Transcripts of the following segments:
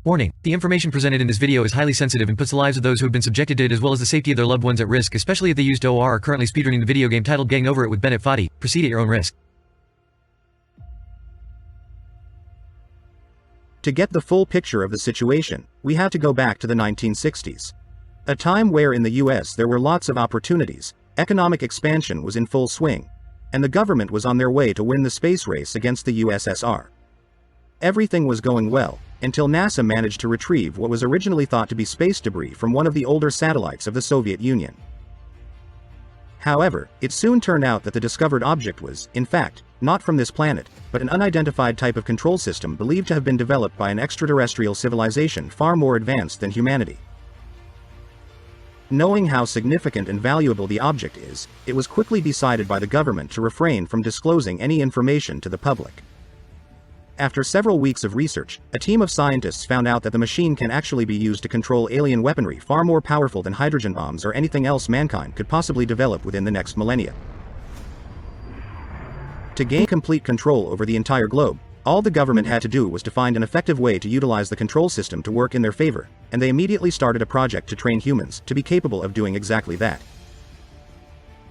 Warning: the information presented in this video is highly sensitive and puts the lives of those who have been subjected to it as well as the safety of their loved ones at risk, especially if they used or are currently speedrunning the video game titled Getting Over It with Binit Begins. Proceed at your own risk. To get the full picture of the situation, we have to go back to the 1960s. A time where in the US there were lots of opportunities, economic expansion was in full swing, and the government was on their way to win the space race against the USSR. Everything was going well, until NASA managed to retrieve what was originally thought to be space debris from one of the older satellites of the Soviet Union. However, it soon turned out that the discovered object was, in fact, not from this planet, but an unidentified type of control system believed to have been developed by an extraterrestrial civilization far more advanced than humanity. Knowing how significant and valuable the object is, it was quickly decided by the government to refrain from disclosing any information to the public. After several weeks of research, a team of scientists found out that the machine can actually be used to control alien weaponry far more powerful than hydrogen bombs or anything else mankind could possibly develop within the next millennia. To gain complete control over the entire globe, all the government had to do was to find an effective way to utilize the control system to work in their favor, and they immediately started a project to train humans to be capable of doing exactly that.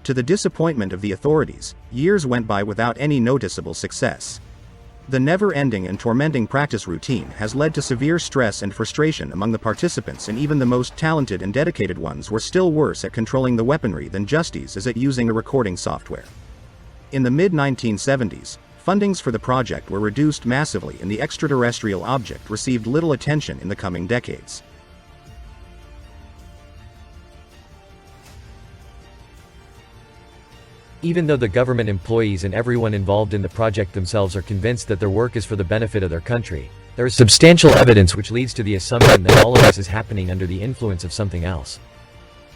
To the disappointment of the authorities, years went by without any noticeable success. The never-ending and tormenting practice routine has led to severe stress and frustration among the participants, and even the most talented and dedicated ones were still worse at controlling the weaponry than Justies is at using a recording software. In the mid-1970s, fundings for the project were reduced massively and the extraterrestrial object received little attention in the coming decades. Even though the government employees and everyone involved in the project themselves are convinced that their work is for the benefit of their country, there is substantial evidence which leads to the assumption that all of this is happening under the influence of something else.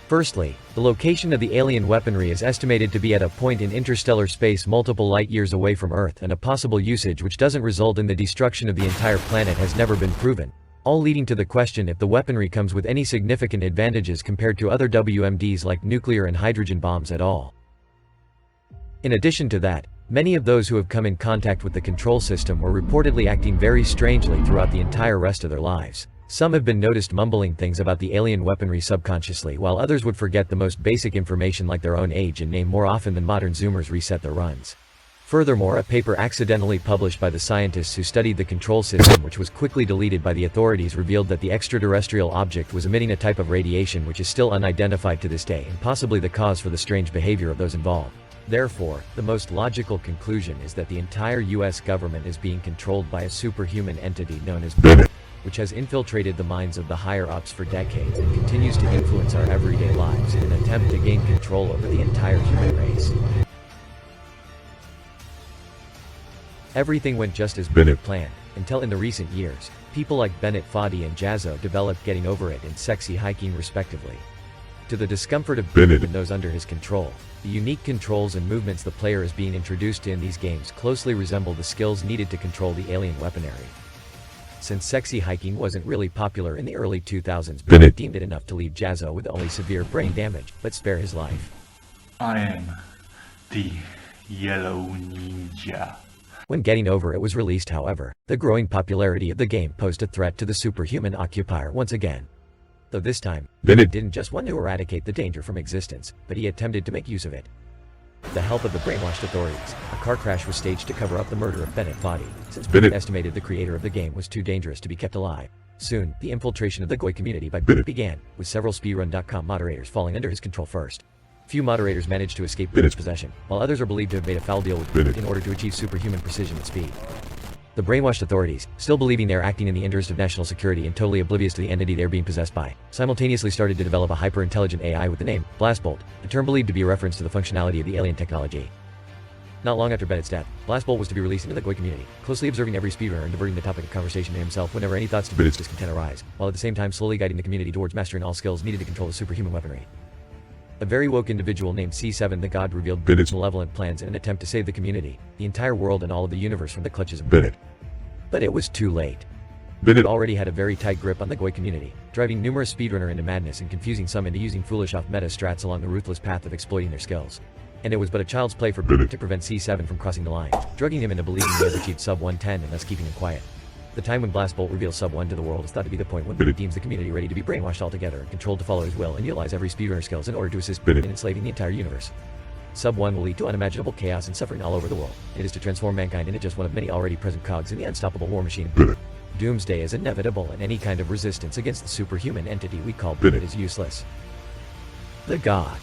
Firstly, the location of the alien weaponry is estimated to be at a point in interstellar space multiple light-years away from Earth, and a possible usage which doesn't result in the destruction of the entire planet has never been proven, all leading to the question if the weaponry comes with any significant advantages compared to other WMDs like nuclear and hydrogen bombs at all. In addition to that, many of those who have come in contact with the control system were reportedly acting very strangely throughout the entire rest of their lives. Some have been noticed mumbling things about the alien weaponry subconsciously, while others would forget the most basic information like their own age and name more often than modern Zoomers reset their runs. Furthermore, a paper accidentally published by the scientists who studied the control system, which was quickly deleted by the authorities, revealed that the extraterrestrial object was emitting a type of radiation which is still unidentified to this day and possibly the cause for the strange behavior of those involved. Therefore, the most logical conclusion is that the entire US government is being controlled by a superhuman entity known as Binit, which has infiltrated the minds of the higher-ups for decades and continues to influence our everyday lives in an attempt to gain control over the entire human race. Everything went just as Binit planned, until in the recent years, people like Binit Begins and Jazzo developed Getting Over It and Sexy Hiking respectively. To the discomfort of Binit and those under his control, the unique controls and movements the player is being introduced to in these games closely resemble the skills needed to control the alien weaponry. Since Sexy Hiking wasn't really popular in the early 2000s, Binit deemed it enough to leave Jazzo with only severe brain damage, but spare his life. I am the Yellow Ninja. When Getting Over It was released, however, the growing popularity of the game posed a threat to the superhuman occupier once again. Though this time, Binit didn't just want to eradicate the danger from existence, but he attempted to make use of it. With the help of the brainwashed authorities, a car crash was staged to cover up the murder of Binit Begins, since Binit estimated the creator of the game was too dangerous to be kept alive. Soon, the infiltration of the GOI community by Binit began, with several speedrun.com moderators falling under his control first. Few moderators managed to escape Binit's possession, while others are believed to have made a foul deal with Binit in order to achieve superhuman precision and speed. The brainwashed authorities, still believing they are acting in the interest of national security and totally oblivious to the entity they are being possessed by, simultaneously started to develop a hyper-intelligent AI with the name Blastbolt, a term believed to be a reference to the functionality of the alien technology. Not long after Binit's death, Blastbolt was to be released into the GOI community, closely observing every speedrunner and diverting the topic of conversation to himself whenever any thoughts to Binit's discontent arise, while at the same time slowly guiding the community towards mastering all skills needed to control the superhuman weaponry. A very woke individual named C7 the God revealed Binit's malevolent plans in an attempt to save the community, the entire world and all of the universe from the clutches of Binit. But it was too late. Binit already had a very tight grip on the GOI community, driving numerous speedrunner into madness and confusing some into using foolish off-meta strats along the ruthless path of exploiting their skills. And it was but a child's play for Binit to prevent C7 from crossing the line, drugging him into believing he had achieved sub 110 and thus keeping him quiet. The time when Blast Bolt reveals Sub 1 to the world is thought to be the point when Binit deems the community ready to be brainwashed altogether and controlled to follow his will and utilize every speedrunner skills in order to assist Binit in enslaving the entire universe. Sub 1 will lead to unimaginable chaos and suffering all over the world. It is to transform mankind into just one of many already present cogs in the unstoppable war machine. Doomsday is inevitable, and any kind of resistance against the superhuman entity we call Binit is useless. The God.